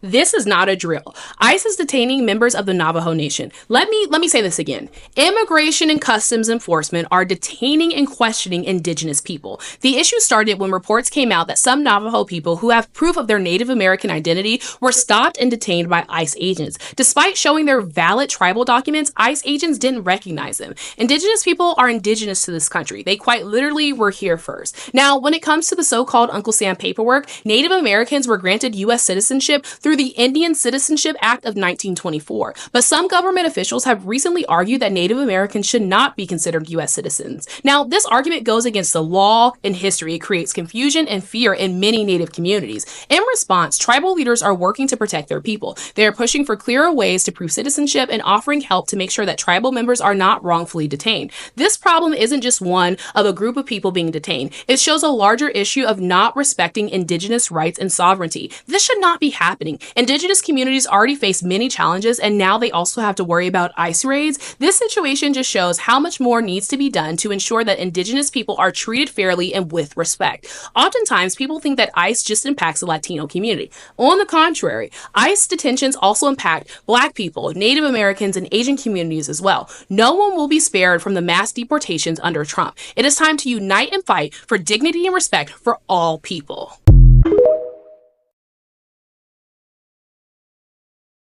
This is not a drill. ICE is detaining members of the Navajo Nation. Let me say this again. Immigration and Customs Enforcement are detaining and questioning indigenous people. The issue started when reports came out that some Navajo people who have proof of their Native American identity were stopped and detained by ICE agents. Despite showing their valid tribal documents, ICE agents didn't recognize them. Indigenous people are indigenous to this country. They quite literally were here first. Now, when it comes to the so-called Uncle Sam paperwork, Native Americans were granted U.S. citizenship through the Indian Citizenship Act of 1924. But some government officials have recently argued that Native Americans should not be considered U.S. citizens. Now, this argument goes against the law and history. It creates confusion and fear in many Native communities. In response, tribal leaders are working to protect their people. They are pushing for clearer ways to prove citizenship and offering help to make sure that tribal members are not wrongfully detained. This problem isn't just one of a group of people being detained. It shows a larger issue of not respecting indigenous rights and sovereignty. This should not be happening. Indigenous communities already face many challenges, and now they also have to worry about ICE raids. This situation just shows how much more needs to be done to ensure that Indigenous people are treated fairly and with respect. Oftentimes, people think that ICE just impacts the Latino community. On the contrary, ICE detentions also impact Black people, Native Americans, and Asian communities as well. No one will be spared from the mass deportations under Trump. It is time to unite and fight for dignity and respect for all people.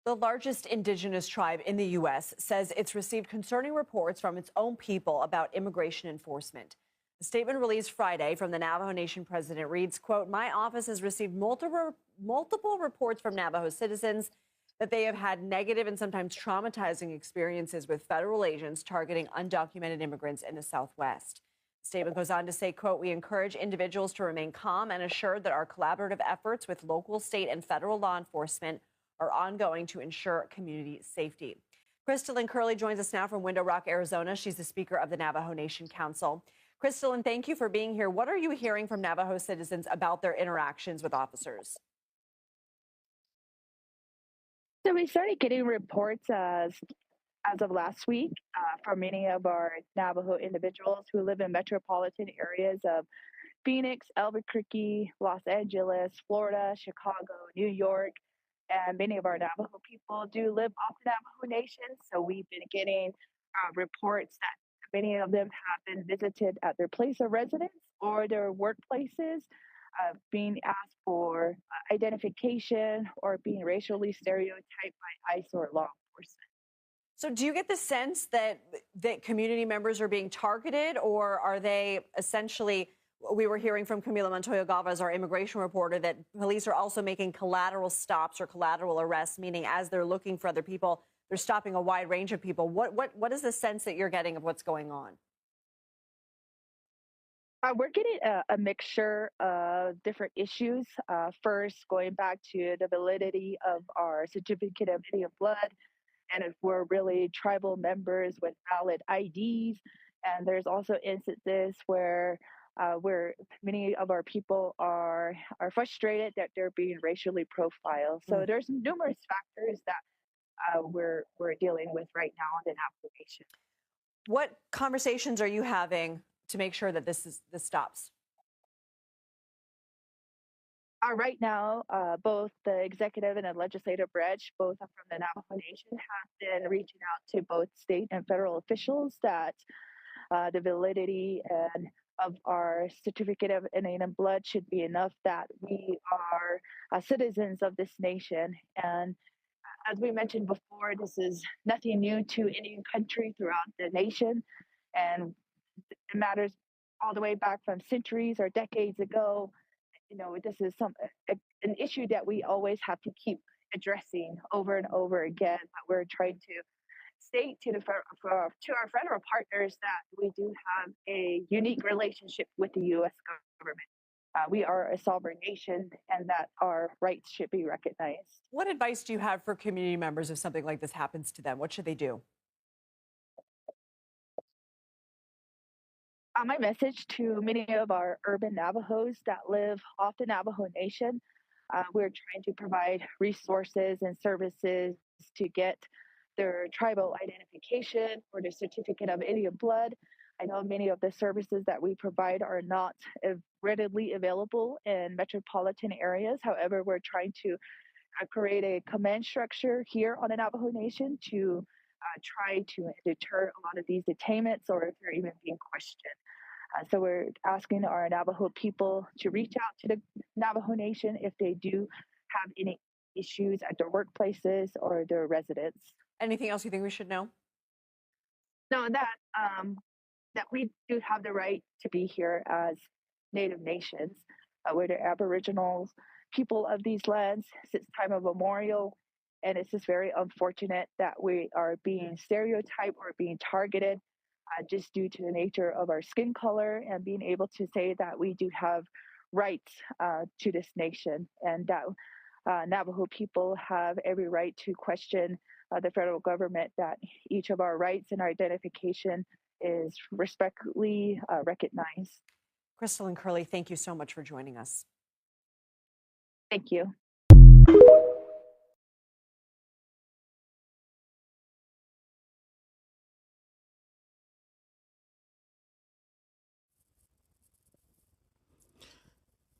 The largest indigenous tribe in the U.S. says it's received concerning reports from its own people about immigration enforcement. The statement released Friday from the Navajo Nation president reads, quote, "My office has received multiple reports from Navajo citizens that they have had negative and sometimes traumatizing experiences with federal agents targeting undocumented immigrants in the Southwest." The statement goes on to say, quote, "We encourage individuals to remain calm and assured that our collaborative efforts with local, state, and federal law enforcement are ongoing to ensure community safety." Crystalline Curley joins us now from Window Rock, Arizona. She's the speaker of the Navajo Nation Council. Crystalline, thank you for being here. What are you hearing from Navajo citizens about their interactions with officers? So we started getting reports as of last week from many of our Navajo individuals who live in metropolitan areas of Phoenix, Albuquerque, Los Angeles, Florida, Chicago, New York, and many of our Navajo people do live off the Navajo Nation. So we've been getting reports that many of them have been visited at their place of residence or their workplaces, being asked for identification or being racially stereotyped by ICE or law enforcement. So do you get the sense that community members are being targeted, or are they essentially, we were hearing from Camila Montoya Galvez, our immigration reporter, that police are also making collateral stops or collateral arrests, meaning as they're looking for other people, they're stopping a wide range of people. What is the sense that you're getting of what's going on? We're getting a mixture of different issues. First, going back to the validity of our certificate of Indian blood, and if we're really tribal members with valid IDs. And there's also instances where many of our people are frustrated that they're being racially profiled. So there's numerous factors that we're dealing with right now in application. What conversations are you having to make sure that this stops? Right now, both the executive and the legislative branch, both from the Navajo Nation, have been reaching out to both state and federal officials that the validity and of our certificate of Indian blood should be enough that we are citizens of this nation. And as we mentioned before, this is nothing new to Indian country throughout the nation, and it matters all the way back from centuries or decades ago. You know, this is an issue that we always have to keep addressing over and over again. But we're trying to state to to our federal partners that we do have a unique relationship with the U.S. government. We are a sovereign nation, and that our rights should be recognized. What advice do you have for community members if something like this happens to them? What should they do? My message to many of our urban Navajos that live off the Navajo Nation, we're trying to provide resources and services to get their tribal identification or their certificate of Indian blood. I know many of the services that we provide are not readily available in metropolitan areas. However, we're trying to create a command structure here on the Navajo Nation to try to deter a lot of these detainments or if they're even being questioned. So we're asking our Navajo people to reach out to the Navajo Nation if they do have any issues at their workplaces or their residence. Anything else you think we should know? No, that we do have the right to be here as Native nations. We're the Aboriginal people of these lands since time immemorial, and it's just very unfortunate that we are being stereotyped or being targeted just due to the nature of our skin color and being able to say that we do have rights to this nation and that Navajo people have every right to question the federal government that each of our rights and our identification is respectfully recognized. Crystal and Curly, thank you so much for joining us. Thank you.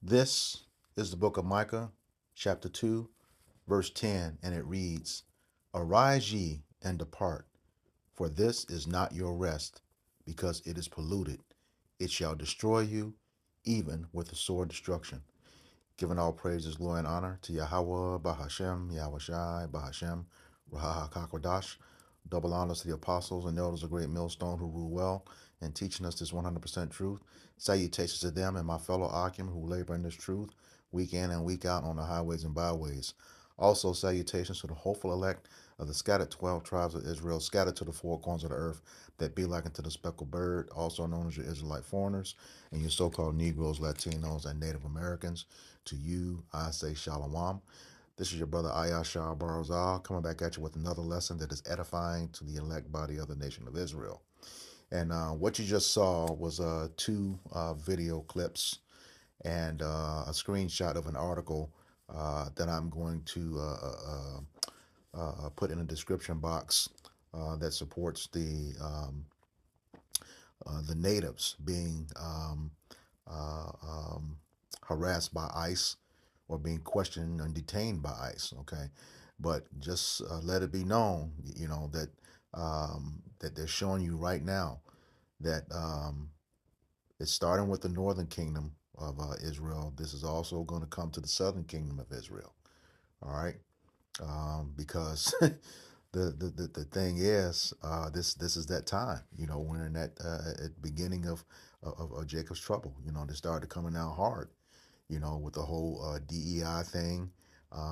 This is the book of Micah, chapter 2, verse 10, and it reads, Arise ye and depart, for this is not your rest, because it is polluted. It shall destroy you, even with a sore destruction. Giving all praises, glory, and honor to Yahweh, Bahashem, Yahweh Bahashem, Raha HaKakodash. Double honors to the apostles and elders of Great Millstone who rule well and teaching us this 100% truth. Salutations to them and my fellow Akim who labor in this truth week in and week out on the highways and byways. Also, salutations to the hopeful elect of the scattered 12 tribes of Israel, scattered to the four corners of the earth, that be like unto the speckled bird, also known as your Israelite foreigners, and your so-called Negroes, Latinos, and Native Americans. To you, I say Shalom. This is your brother Ayashar Barazal coming back at you with another lesson that is edifying to the elect body of the nation of Israel. And what you just saw was two video clips and a screenshot of an article that I'm going to put in the description box that supports the natives being harassed by ICE or being questioned and detained by ICE. Okay, but just let it be known, that that they're showing you right now that it's starting with the northern kingdom of Israel. This is also going to come to the southern kingdom of Israel. All right, because the thing is, this is that time. We're in that at beginning of Jacob's trouble. They started coming out hard. With the whole DEI thing.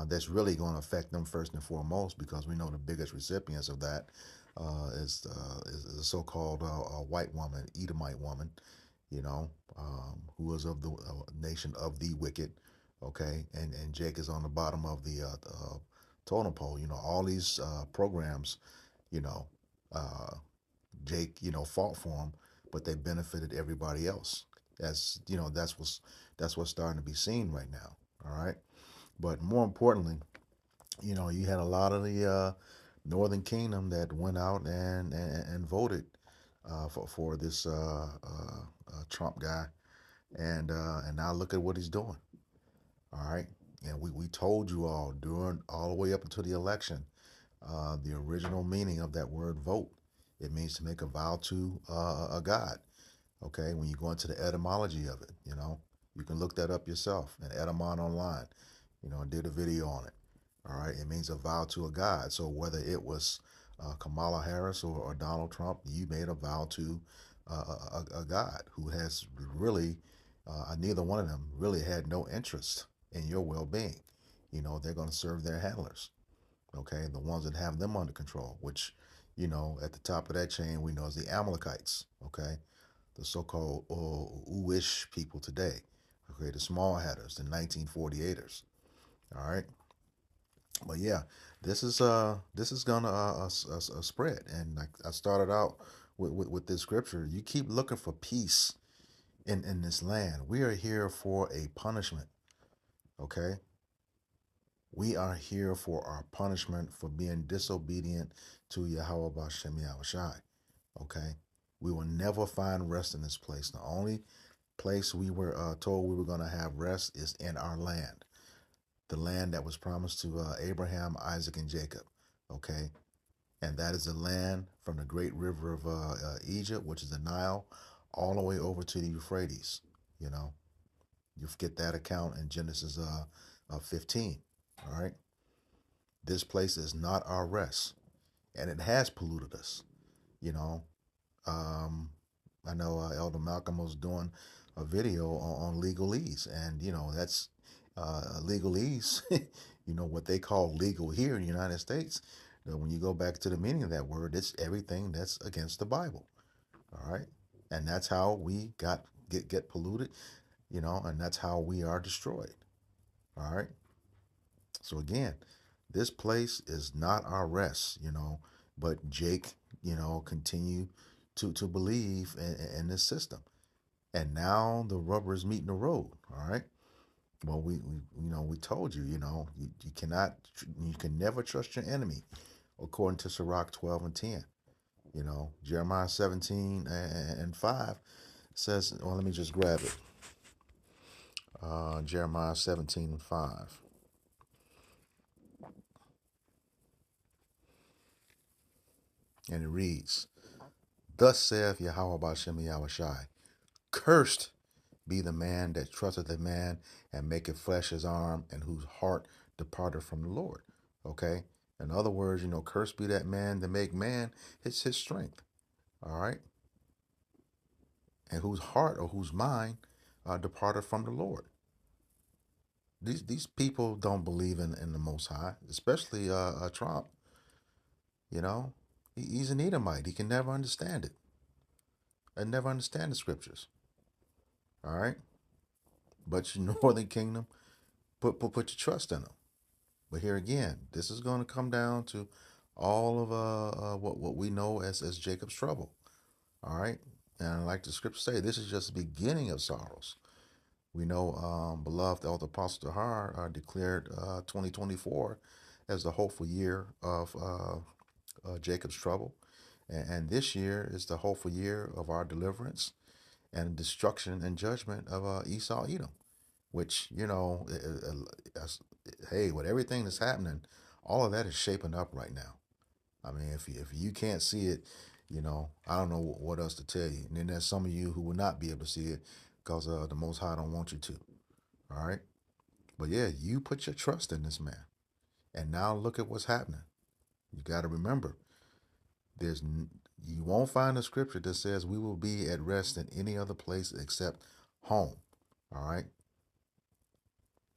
That's really going to affect them first and foremost because we know the biggest recipients of that is the so-called white woman, Edomite woman, who is of the nation of the wicked. Okay, and Jake is on the bottom of the totem pole. All these programs, you know, uh, Jake, fought for them, but they benefited everybody else. That's what's starting to be seen right now. All right, but more importantly, you had a lot of the Northern Kingdom that went out and voted for this Trump guy, and now look at what he's doing. All right, and we told you all during all the way up until the election, the original meaning of that word vote. It means to make a vow to a god. Okay, when you go into the etymology of it, you can look that up yourself and Etymon online. I did a video on it. All right, it means a vow to a god. So whether it was Kamala Harris or Donald Trump, you made a vow to a god who has really, neither one of them really had no interest in your well-being. They're going to serve their handlers. Okay, the ones that have them under control, which, at the top of that chain we know is the Amalekites. Okay, the so-called Uish people today. Okay, the small hatters, the 1948ers. All right, but yeah, this is gonna spread, and like I started out with this scripture. You keep looking for peace in this land. We are here for a punishment. Okay, we are here for our punishment for being disobedient to Yahweh Bashem Yahushai. Okay, we will never find rest in this place. The only place we were told we were going to have rest is in our land. the land that was promised to Abraham, Isaac, and Jacob. Okay, and that is the land from the great river of Egypt, which is the Nile, all the way over to the Euphrates. You know, you get that account in Genesis 15. All right, this place is not our rest, and it has polluted us. You know, um, I know Elder Malcolm was doing a video on legalese, and that's legalese. What they call legal here in the United States. When you go back to the meaning of that word, it's everything that's against the Bible. All right, and that's how we get polluted. And that's how we are destroyed. All right. So again, this place is not our rest. But Jake, continue to believe in this system. And now the rubber is meeting the road. All right. Well, we told you, you can never trust your enemy, according to Sirach 12 and 10. Jeremiah 17 and 5 says, well, let me just grab it. Jeremiah 17 and 5. And it reads, Thus saith Yahweh Bashem Yahushai, Cursed be the man that trusteth a man and maketh flesh his arm, and whose heart departed from the Lord. Okay? In other words, cursed be that man that make man his strength. All right? And whose heart or whose mind departed from the Lord. These people don't believe in the Most High, especially Trump. He's an Edomite. He can never understand it. And never understand the scriptures. All right? But your Northern Kingdom, put your trust in them. But here again, this is going to come down to all of what we know as Jacob's trouble. All right? And like the scriptures say, this is just the beginning of sorrows. We know beloved Elder Apostle Tahar declared 2024 as the hopeful year of Jacob's trouble. And this year is the hopeful year of our deliverance and destruction and judgment of Esau Edom, which, hey, with everything that's happening, all of that is shaping up right now. I mean, if you can't see it, I don't know what else to tell you. And then there's some of you who will not be able to see it because the Most High don't want you to. All right? But yeah, you put your trust in this man. And now look at what's happening. You got to remember, you won't find a scripture that says we will be at rest in any other place except home. All right?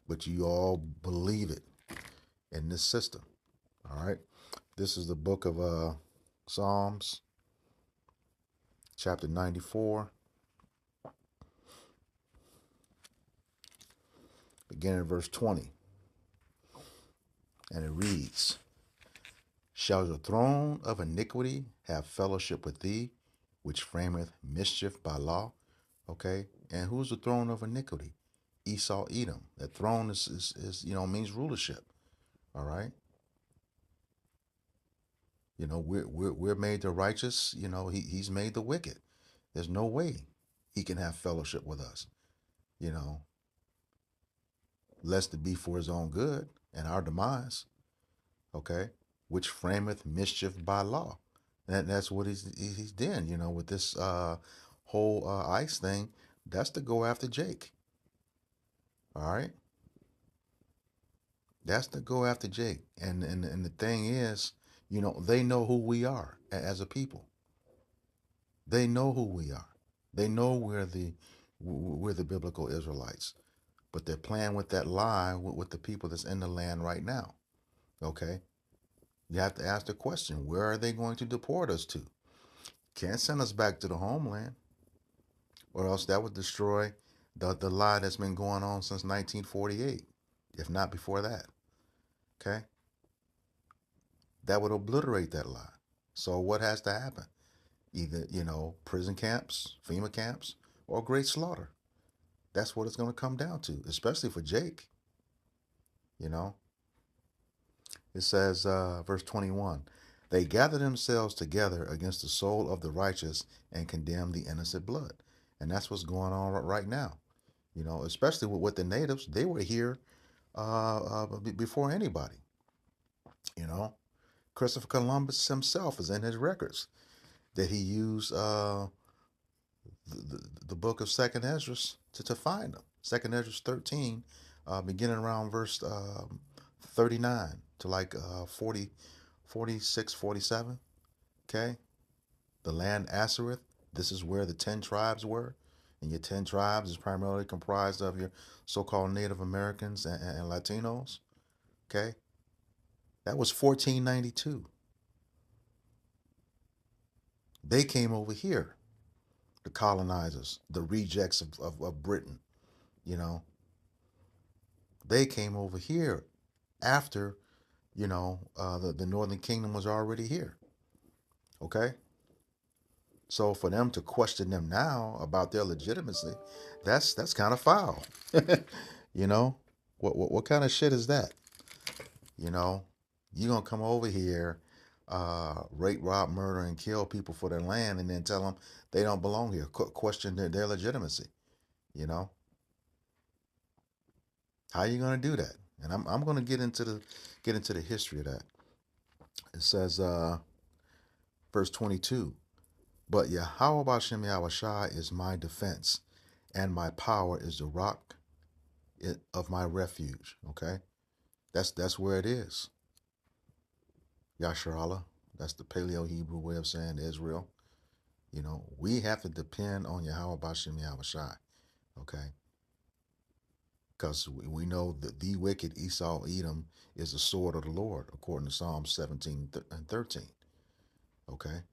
But you all believe it in this system. All right? This is the book of Psalms, chapter 94, beginning at verse 20. And it reads, Shall the throne of iniquity have fellowship with thee, which frameth mischief by law? Okay, and who's the throne of iniquity? Esau Edom. That throne is means rulership. All right. We're made the righteous. He's made the wicked. There's no way he can have fellowship with us. Lest it be for his own good and our demise. Okay, which frameth mischief by law. And that's what he's done, with this whole ICE thing. That's to go after Jake. All right. That's to go after Jake. And the thing is, they know who we are as a people. They know who we are. They know we're the biblical Israelites. But they're playing with that lie with the people that's in the land right now. Okay. You have to ask the question, where are they going to deport us to? Can't send us back to the homeland, or else that would destroy the lie that's been going on since 1948, if not before that. Okay? That would obliterate that lie. So what has to happen? Either, prison camps, FEMA camps, or great slaughter. That's what it's going to come down to, especially for Jake. It says, verse 21, They gather themselves together against the soul of the righteous and condemn the innocent blood. And that's what's going on right now. Especially with the natives. They were here before anybody. You know, Christopher Columbus himself is in his records that he used the book of Second Ezra to find them. Second Ezra 13, beginning around verse 39 to like 40, 46, 47. Okay, the land Ashereth. This is where the 10 tribes were. And your 10 tribes is primarily comprised of your so-called Native Americans and Latinos. Okay, that was 1492. They came over here, the colonizers, the rejects of Britain. You know, they came over here after, the Northern Kingdom was already here. Okay, so for them to question them now about their legitimacy, that's kind of foul. you know, what kind of shit is that? You know, you gonna come over here, rape, rob, murder, and kill people for their land, and then tell them they don't belong here. Question their legitimacy. You know, how you gonna do that? And I'm gonna get into the history of that. It says, verse 22. But Yahweh Bashem Yahushai is my defense, and my power is the rock of my refuge. Okay, that's where it is. Yasharallah. That's the Paleo Hebrew way of saying Israel. We have to depend on Yahweh Bashem Yahushai. Okay, because we know that the wicked Esau Edom is the sword of the Lord, according to Psalm 17 and 13. Okay,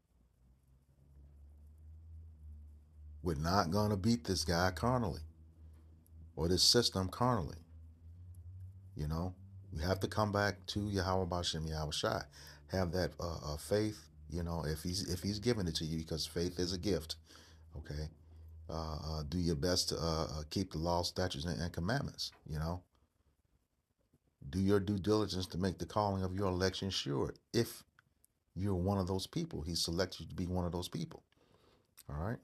we're not going to beat this guy carnally or this system carnally. We have to come back to Yahweh Bashem Yahushai. Have that faith. If he's giving it to you, because faith is a gift. Okay, do your best to keep the law, statutes, and commandments. Do your due diligence to make the calling of your election sure. If you're one of those people, he selects you to be one of those people. All right.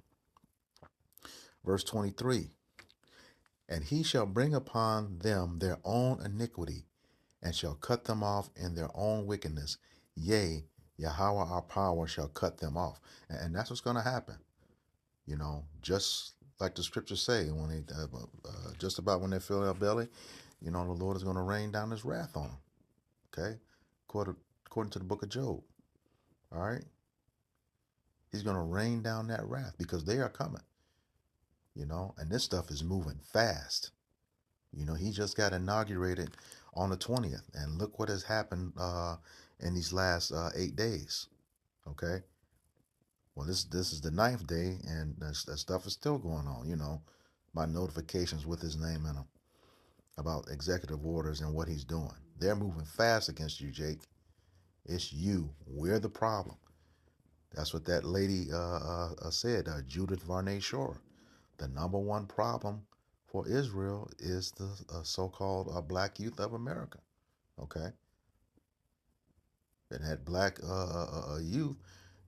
Verse 23. And he shall bring upon them their own iniquity, and shall cut them off in their own wickedness. Yea, Yahweh our power shall cut them off. And that's what's going to happen. Just like the scriptures say, when they just about when they fill their belly, the Lord is going to rain down his wrath on them. Okay, according to the book of Job. All right, he's going to rain down that wrath because they are coming. And this stuff is moving fast. He just got inaugurated on the 20th, and look what has happened in these last 8 days. Okay. Well, this is the 9th day, and that stuff is still going on. My notifications with his name in them about executive orders and what he's doing. They're moving fast against you, Jake. It's you. We're the problem. That's what that lady said, Judith Varney Shore. The number one problem for Israel is the so-called black youth of America. Okay. And that black youth,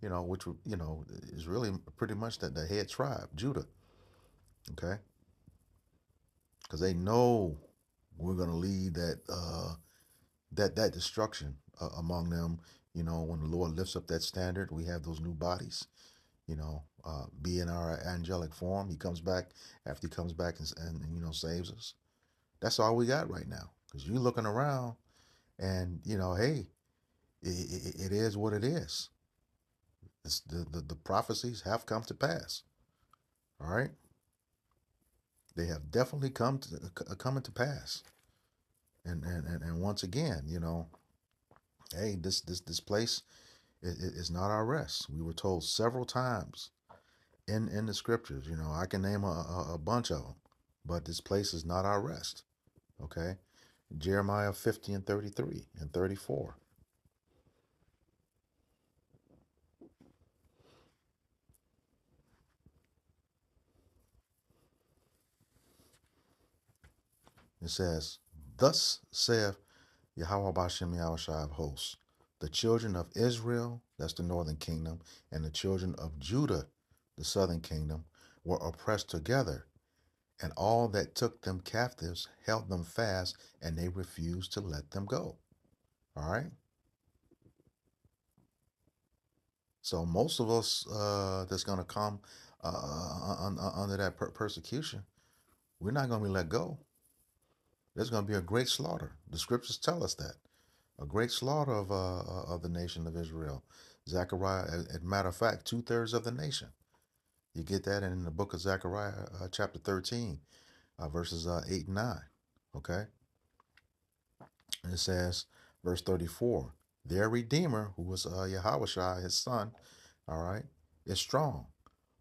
which, is really pretty much the head tribe, Judah. Okay. Because they know we're going to lead that destruction among them. When the Lord lifts up that standard, we have those new bodies, be in our angelic form. He comes back after he comes back and saves us. That's all we got right now. Because you're looking around and, hey, it is what it is. It's the prophecies have come to pass. All right. They have definitely come to pass. And once again, hey, this place is not our rest. We were told several times in the scriptures. I can name a bunch of them, but this place is not our rest. Okay, Jeremiah 50 and 33 and 34. It says, "Thus saith Yahweh Bashem Yahushai of hosts, the children of Israel, that's the northern kingdom, and the children of Judah, the southern kingdom, were oppressed together, And all that took them captives held them fast, and they refused to let them go. All right. So most of us that's going to come under that persecution, we're not going to be let go. There's going to be a great slaughter. The scriptures tell us that. A great slaughter of the nation of Israel. Zechariah, as a matter of fact, 2/3 of the nation. You get that in the book of Zechariah, chapter 13, verses 8 and 9. Okay? And it says, verse 34, their Redeemer, who was Yahushua, his son, all right, is strong.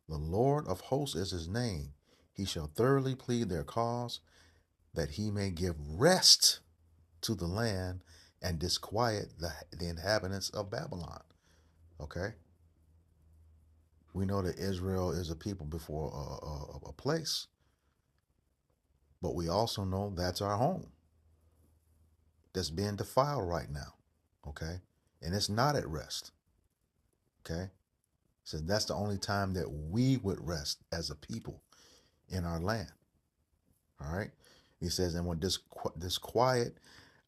The Lord of hosts is his name. He shall thoroughly plead their cause, that he may give rest to the land and disquiet the inhabitants of Babylon. Okay? We know that Israel is a people before a place, but we also know that's our home that's being defiled right now. Okay? And it's not at rest. Okay? So that's the only time that we would rest as a people in our land. All right? He says, and would disquiet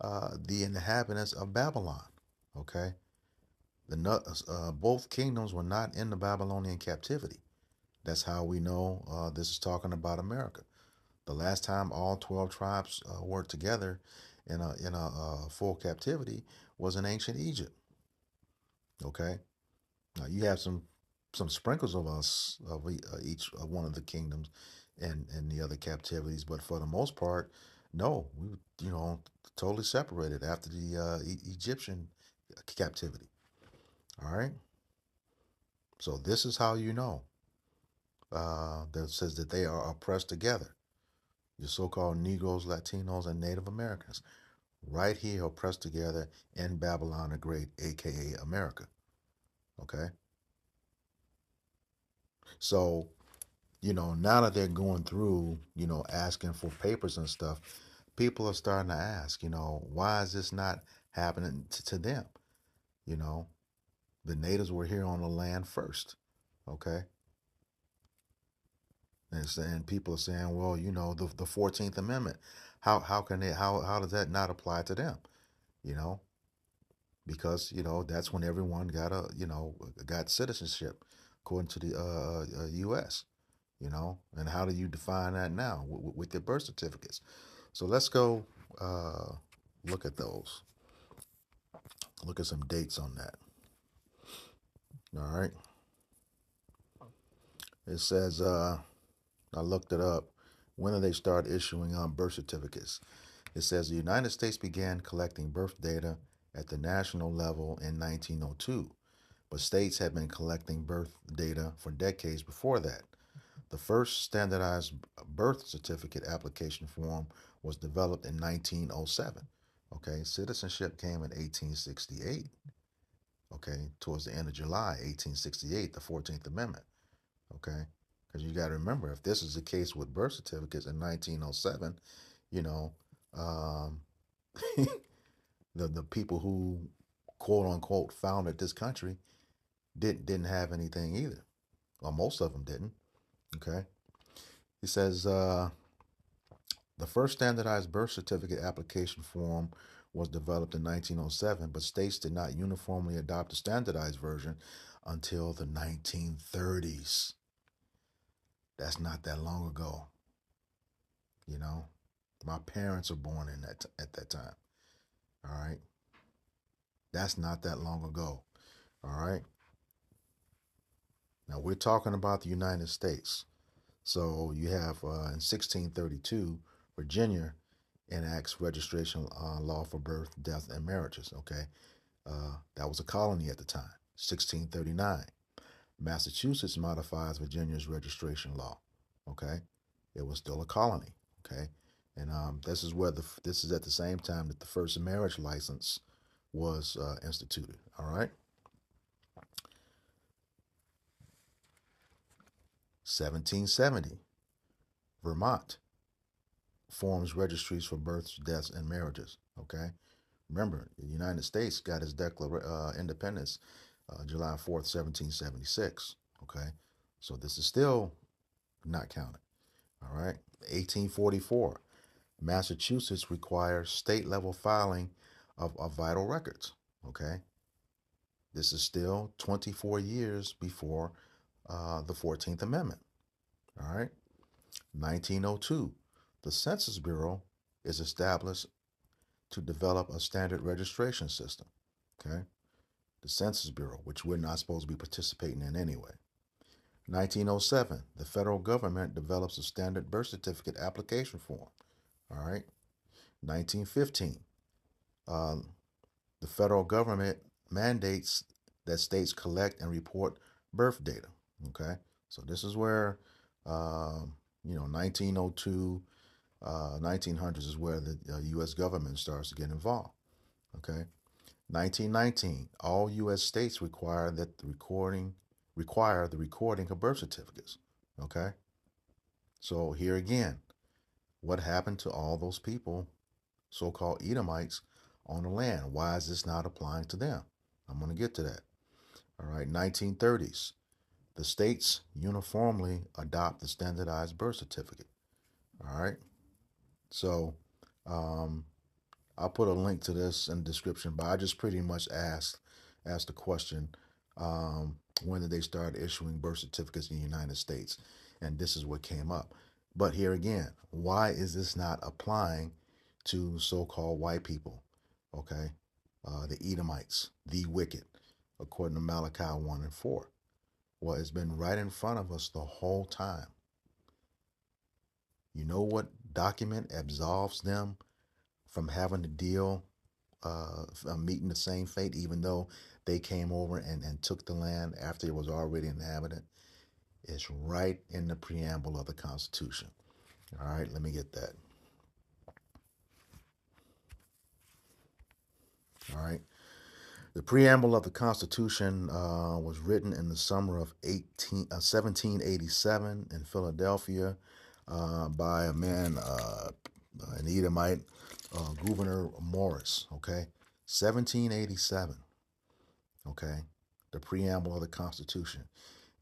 the inhabitants of Babylon. Okay? Both kingdoms were not in the Babylonian captivity. That's how we know this is talking about America. The last time all 12 tribes were together in a full captivity was in ancient Egypt. Okay? Now you have some sprinkles of us of each one of the kingdoms and the other captivities, but for the most part, no, we totally separated after the Egyptian captivity. All right. So this is how you know that says that they are oppressed together. Your so-called Negroes, Latinos, and Native Americans, right here oppressed together in Babylon the Great, aka America. Okay. So now that they're going through, asking for papers and stuff, people are starting to ask, why is this not happening to them? You know, the natives were here on the land first, okay? And people are saying, well, the 14th Amendment, how can they, how does that not apply to them? You know, because, that's when everyone got citizenship according to the U.S., and how do you define that now with your birth certificates? So let's go look at those. Look at some dates on that. All right. It says, I looked it up. When did they start issuing birth certificates? It says the United States began collecting birth data at the national level in 1902, but states had been collecting birth data for decades before that. The first standardized birth certificate application form was developed in 1907. Okay, citizenship came in 1868. Okay, towards the end of July 1868, the 14th Amendment. Okay, because you got to remember, if this is the case with birth certificates in 1907, you know, um, the people who quote unquote founded this country didn't have anything either, or most of them didn't. Okay, he says the first standardized birth certificate application form was developed in 1907, but states did not uniformly adopt a standardized version until the 1930s. That's not that long ago. My parents were born at that time. All right. That's not that long ago. All right. Now we're talking about the United States. So you have in 1632, Virginia enacts registration law for birth, death, and marriages. Okay. That was a colony at the time. 1639, Massachusetts modifies Virginia's registration law. Okay. It was still a colony. Okay. And this is at the same time that the first marriage license was instituted. All right. 1770, Vermont forms registries for births, deaths, and marriages. Okay. Remember, the United States got its independence July 4th, 1776. Okay. So this is still not counted. All right. 1844, Massachusetts requires state level filing of vital records. Okay. This is still 24 years before the 14th Amendment. All right. 1902, the Census Bureau is established to develop a standard registration system. Okay. The Census Bureau, which we're not supposed to be participating in anyway. 1907, the federal government develops a standard birth certificate application form. All right. 1915, uh, the federal government mandates that states collect and report birth data. Okay. So this is where, 1902, 1900s is where the U.S. government starts to get involved. Okay. 1919, all U.S. states require the recording of birth certificates. Okay. So here again, what happened to all those people, so-called Edomites, on the land? Why is this not applying to them? I'm going to get to that. All right, 1930s, the states uniformly adopt the standardized birth certificate. All right, so um, I'll put a link to this in the description, but I just pretty much asked the question, when did they start issuing birth certificates in the United States? And this is what came up. But here again, why is this not applying to so-called white people? Okay, the Edomites, the wicked, according to Malachi 1 and 4. Well, it's been right in front of us the whole time. You know what document absolves them from having to deal, meeting the same fate, even though they came over and took the land after it was already inhabited? It's right in the preamble of the Constitution. All right, let me get that. All right. The preamble of the Constitution was written in the summer of 1787 in Philadelphia by a man, an Edomite, Gouverneur Morris. Okay, 1787. Okay, the preamble of the Constitution.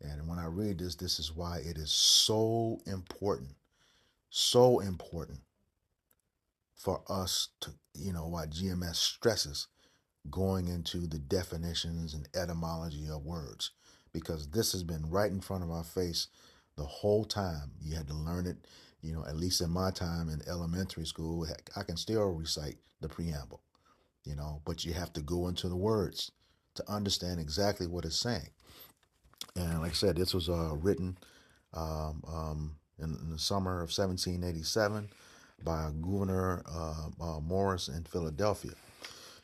And when I read this, this is why it is so important for us to, why GMS stresses going into the definitions and etymology of words, because this has been right in front of our face the whole time. You had to learn it, at least in my time in elementary school. Heck, I can still recite the preamble, but you have to go into the words to understand exactly what it's saying. And like I said, this was written in the summer of 1787 by Governor Morris in Philadelphia.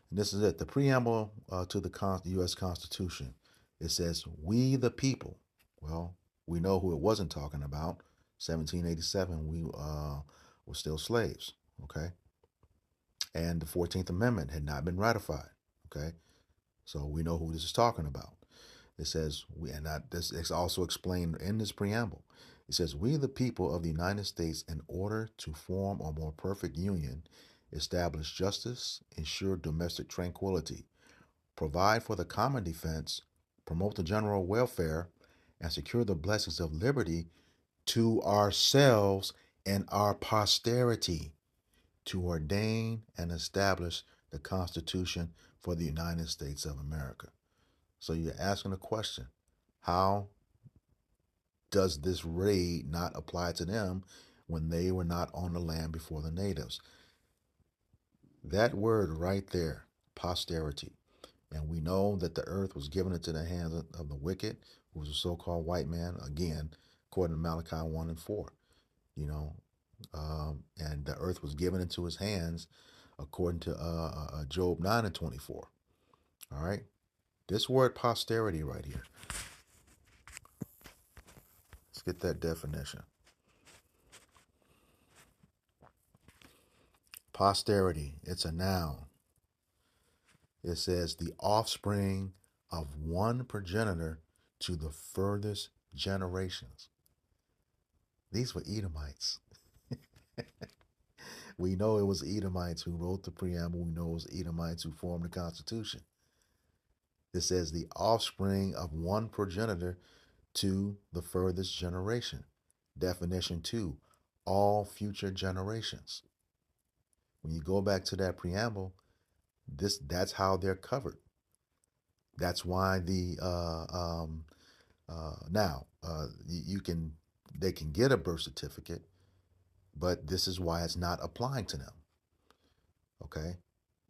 And this is it. The preamble to the U.S. Constitution. It says, "We the people." Well, we know who it wasn't talking about. 1787, we were still slaves. Okay, and the 14th Amendment had not been ratified. Okay, so we know who this is talking about. It says, this is also explained in this preamble. It says, "We the people of the United States, in order to form a more perfect union, establish justice, ensure domestic tranquility, provide for the common defense, promote the general welfare, and secure the blessings of liberty to ourselves and our posterity, to ordain and establish the Constitution for the United States of America." So you're asking a question: how does this raid not apply to them when they were not on the land before the natives? That word right there, posterity. And we know that the earth was given into the hands of the wicked, who was a so-called white man, again, according to Malachi 1 and 4. And the earth was given into his hands, according to Job 9 and 24. All right? This word posterity right here. Let's get that definition. Posterity, it's a noun. It says the offspring of one progenitor to the furthest generations. These were Edomites. We know it was Edomites who wrote the preamble. We know it was Edomites who formed the Constitution. It says the offspring of one progenitor to the furthest generation. Definition 2, all future generations. When you go back to that preamble, that's how they're covered. That's why now you can they can get a birth certificate, but this is why it's not applying to them. Okay,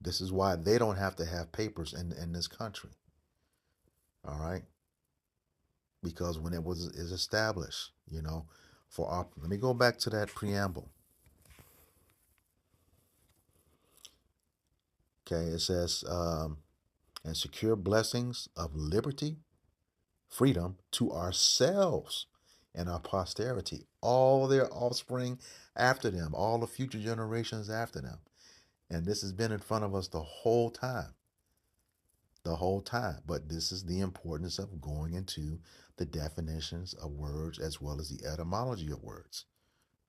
this is why they don't have to have papers in this country. All right, because when it was is established, for our, let me go back to that preamble. Okay, it says and secure blessings of liberty, freedom to ourselves and our posterity, all their offspring after them, all the future generations after them. And this has been in front of us the whole time. The whole time. But this is the importance of going into the definitions of words as well as the etymology of words.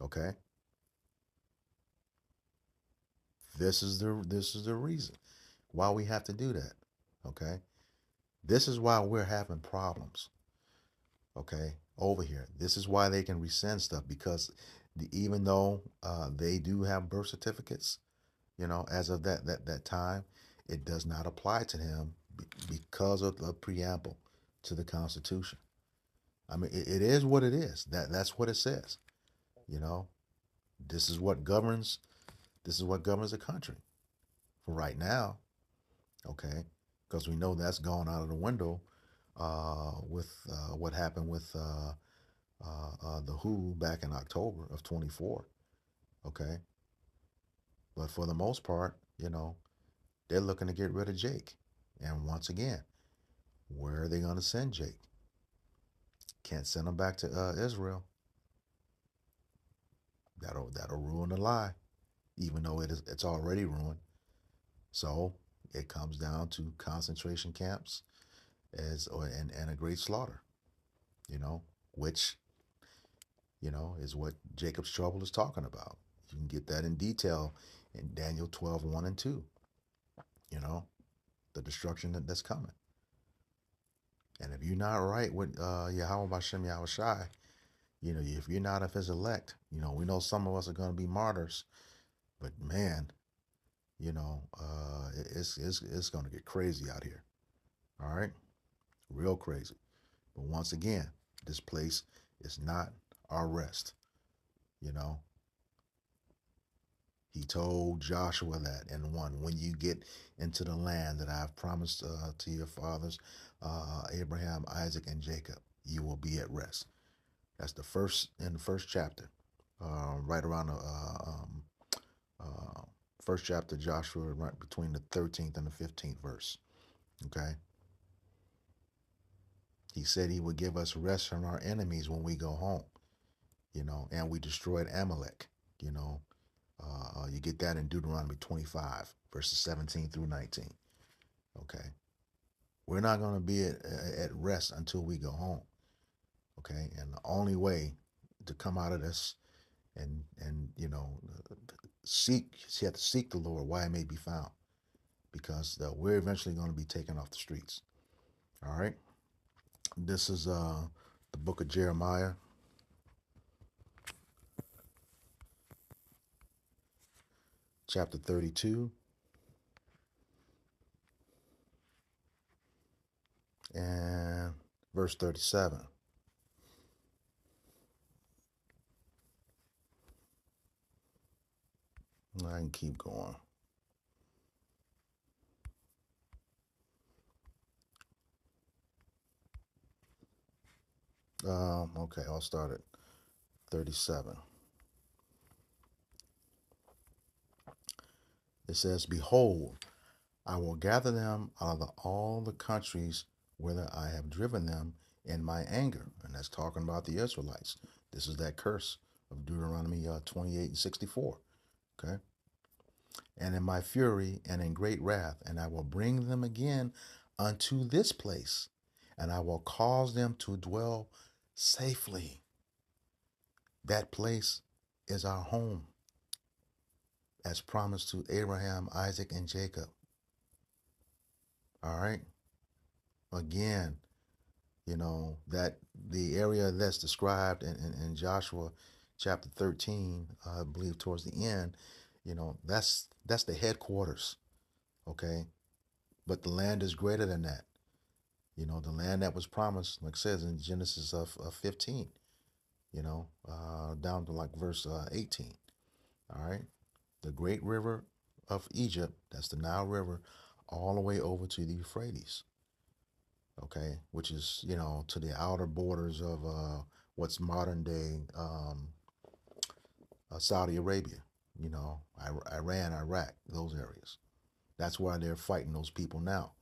Okay? This is the reason why we have to do that. Okay? This is why we're having problems. Okay, over here. This is why they can rescind stuff, because even though they do have birth certificates, as of that time, it does not apply to him because of the preamble to the Constitution. I mean, it is what it is. That's what it says. You know, this is what governs. This is what governs the country for right now. Okay, because we know that's gone out of the window with what happened with the WHO back in October of 24. Okay, but for the most part, they're looking to get rid of Jake. And once again, where are they going to send Jake? Can't send him back to Israel. That'll ruin the lie, even though it's already ruined. So it comes down to concentration camps and a great slaughter, which is what Jacob's trouble is talking about. You can get that in detail in Daniel 12, 1 and 2. The destruction that's coming. And if you're not right with Yahweh Bashem Yahweh Shai, if you're not of his elect, we know some of us are going to be martyrs, but man, it's going to get crazy out here. All right? Real crazy. But once again, this place is not our rest. He told Joshua that in 1, when you get into the land that I've promised to your fathers, Abraham, Isaac, and Jacob, you will be at rest. That's in the first chapter, right around the first chapter, Joshua, right between the 13th and the 15th verse. Okay. He said he would give us rest from our enemies when we go home, and we destroyed Amalek, you get that in Deuteronomy 25, verses 17 through 19. Okay. We're not going to be at rest until we go home. Okay. And the only way to come out of this and you have to seek the Lord while it may be found, because we're eventually going to be taken off the streets. All right. This is the book of Jeremiah, chapter 32, and verse 37. I can keep going. Okay, I'll start at 37. It says, "Behold, I will gather them out of all the countries whither I have driven them in my anger." And that's talking about the Israelites. This is that curse of Deuteronomy 28 and 64. Okay. "And in my fury and in great wrath, and I will bring them again unto this place, and I will cause them to dwell safely." That place is our home, as promised to Abraham, Isaac, and Jacob. All right. Again, that the area that's described in Joshua chapter 13, I believe towards the end, that's the headquarters, okay? But the land is greater than that. The land that was promised, like it says in Genesis of 15, down to like verse 18. All right. The great river of Egypt, that's the Nile River, all the way over to the Euphrates, okay, which is, to the outer borders of what's modern day Saudi Arabia, Iran, Iraq, those areas. That's why they're fighting those people now,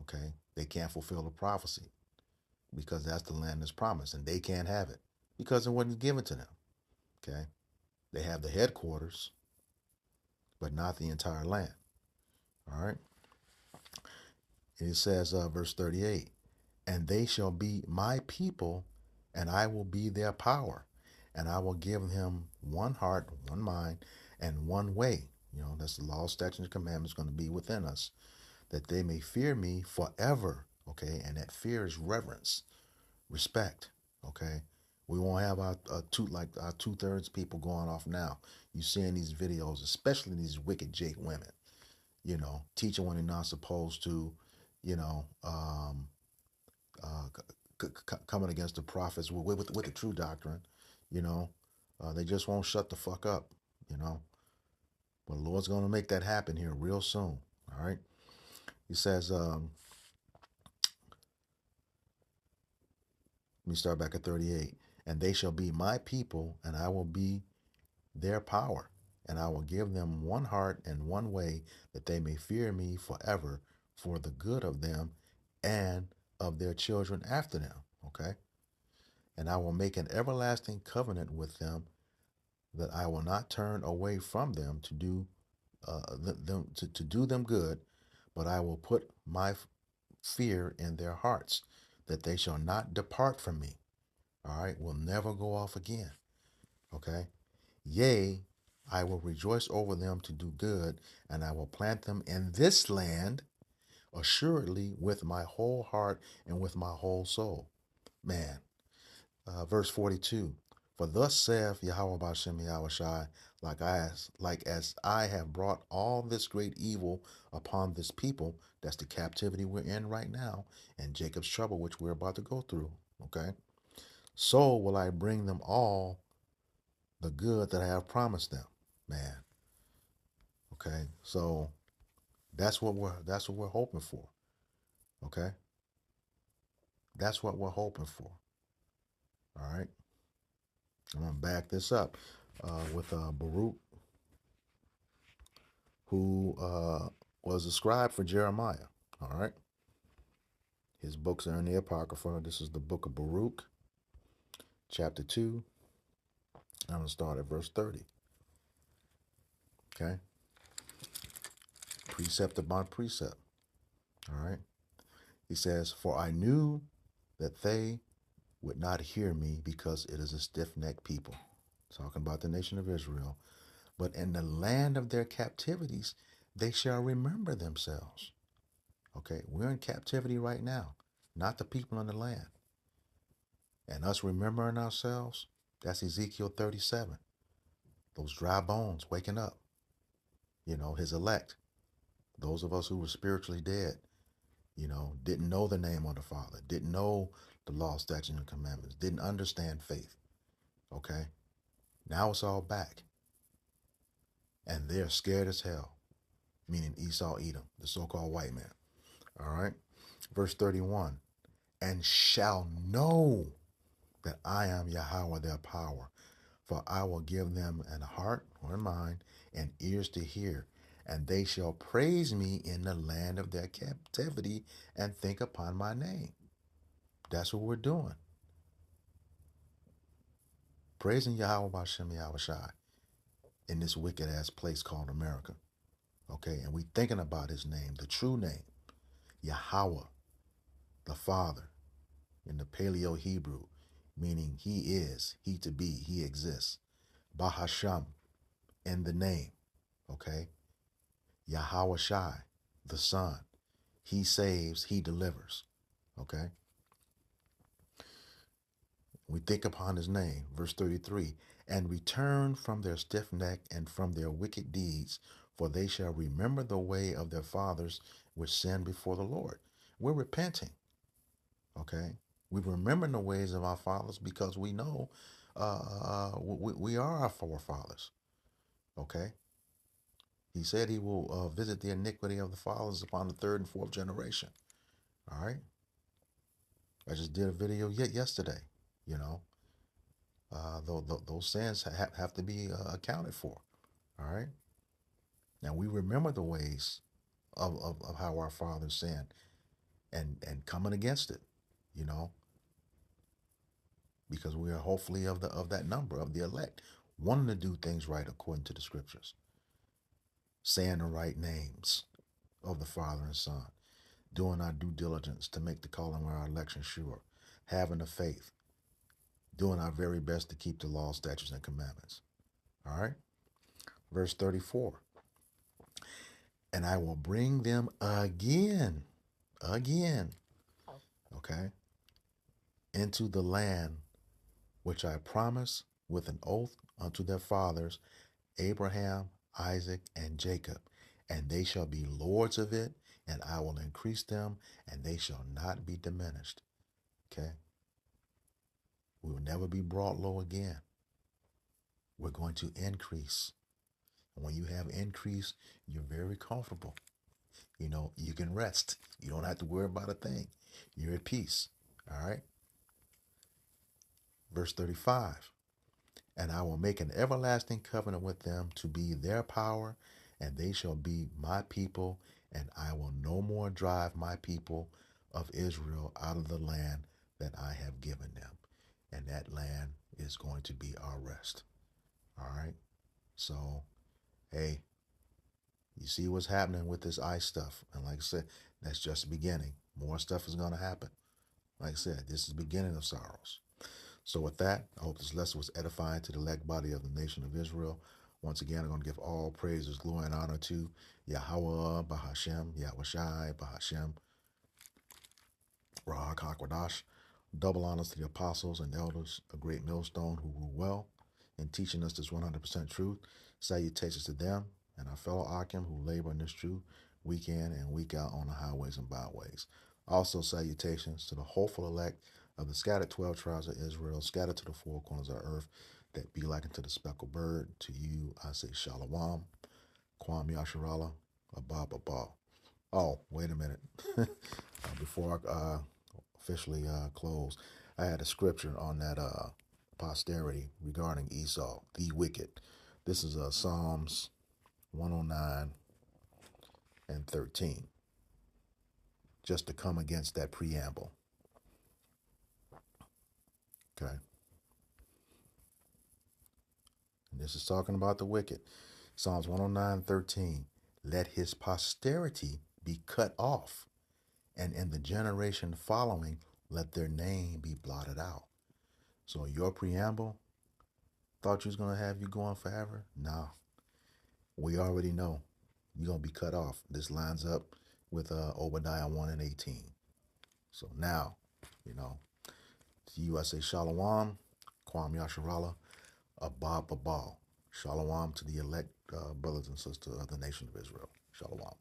okay? They can't fulfill the prophecy because that's the land that's promised, and they can't have it because it wasn't given to them, okay? They have the headquarters, but not the entire land, all right? It says, verse 38, and they shall be my people, and I will be their power, and I will give them one heart, one mind, and one way. That's the law, statutes, and commandments going to be within us, that they may fear me forever. Okay, and that fear is reverence, respect. Okay, we won't have our our 2/3 people going off now. You see in these videos, especially these wicked Jake women. Teaching when they're not supposed to. You know, uh, coming against the prophets with the true doctrine. You know, they just won't shut the fuck up. You know, but the Lord's going to make that happen here real soon. All right. He says, let me start back at 38. And they shall be my people, and I will be their power, and I will give them one heart and one way, that they may fear me forever, for the good of them and of their children after them. Okay. And I will make an everlasting covenant with them, that I will not turn away from them to do to do them good, but I will put my fear in their hearts, that they shall not depart from me. All right, will never go off again. Okay. Yea, I will rejoice over them to do good, and I will plant them in this land assuredly with my whole heart and with my whole soul. Man, verse 42. For thus saith Yahweh Bashem Yahushai, like as I have brought all this great evil upon this people, that's the captivity we're in right now, and Jacob's trouble, which we're about to go through. Okay. So will I bring them all the good that I have promised them. Man. Okay. So that's what we're hoping for. Okay. That's what we're hoping for. All right. I'm gonna back this up with Baruch, who was a scribe for Jeremiah. All right. His books are in the Apocrypha. This is the book of Baruch, chapter 2. I'm going to start at verse 30. Okay. Precept upon precept. All right. He says, for I knew that they would not hear me, because it is a stiff-necked people. Talking about the nation of Israel. But in the land of their captivities, they shall remember themselves. Okay, we're in captivity right now, not the people in the land. And us remembering ourselves, that's Ezekiel 37. Those dry bones waking up. His elect. Those of us who were spiritually dead, didn't know the name of the Father, didn't know the law, statutes, and commandments, didn't understand faith. Okay? Now it's all back. And they're scared as hell, meaning Esau, Edom, the so-called white man. All right? Verse 31, and shall know that I am Yahweh their power, for I will give them an heart or a mind and ears to hear, and they shall praise me in the land of their captivity and think upon my name. That's what we're doing. Praising Yahweh Bashem Yahushai in this wicked ass place called America. Okay, and we thinking about his name, the true name, Yahweh, the Father, in the Paleo Hebrew, meaning he is, he to be, he exists. Bahasham, in the name, okay? Yahweh Shai, the Son. He saves, he delivers, okay? We think upon his name, verse 33, and return from their stiff neck and from their wicked deeds, for they shall remember the way of their fathers which sinned before the Lord. We're repenting, okay? We're remembering the ways of our fathers because we know we are our forefathers, okay? He said he will visit the iniquity of the fathers upon the third and fourth generation, all right? I just did a video yesterday, you know. Those sins have to be accounted for. All right. Now we remember the ways of how our fathers sinned and coming against it, you know, because we are hopefully of that number of the elect, wanting to do things right according to the scriptures, saying the right names of the Father and Son, doing our due diligence to make the calling of our election sure, having the faith, doing our very best to keep the law, statutes, and commandments. All right. Verse 34. And I will bring them again, okay, into the land which I promised with an oath unto their fathers, Abraham, Isaac, and Jacob. And they shall be lords of it, and I will increase them, and they shall not be diminished. Okay? We will never be brought low again. We're going to increase. And when you have increase, you're very comfortable. You know, you can rest. You don't have to worry about a thing. You're at peace. All right. Verse 35. And I will make an everlasting covenant with them to be their power, and they shall be my people, and I will no more drive my people of Israel out of the land that I have given them. And that land is going to be our rest. All right. So, hey, you see what's happening with this ICE stuff. And like I said, that's just the beginning. More stuff is going to happen. Like I said, this is the beginning of sorrows. So with that, I hope this lesson was edifying to the elect body of the nation of Israel. Once again, I'm going to give all praises, glory, and honor to Yahweh, Bahashem, Yahweh Shai, Bahashem, Rahak HaKodash. Double honors to the apostles and elders, a great millstone who rule well in teaching us this 100% truth. Salutations to them and our fellow Akim who labor in this truth week in and week out on the highways and byways. Also, salutations to the hopeful elect of the scattered 12 tribes of Israel, scattered to the four corners of the earth, that be likened to the speckled bird. To you, I say Shalom, Kwam Yasharallah, Abba Abba. Oh, wait a minute. Before I officially close, I had a scripture on that posterity regarding Esau, the wicked. This is Psalms 109 and 13, just to come against that preamble. Okay. And this is talking about the wicked. Psalms 109:13. Let his posterity be cut off, and in the generation following, let their name be blotted out. So your preamble thought you was going to have you going forever? No. We already know you're going to be cut off. This lines up with Obadiah 1 and 18. So now, you know, to you I say Shalom, Kwam Yasharallah, Abba Babal. Shalom to the elect brothers and sisters of the nation of Israel. Shalom.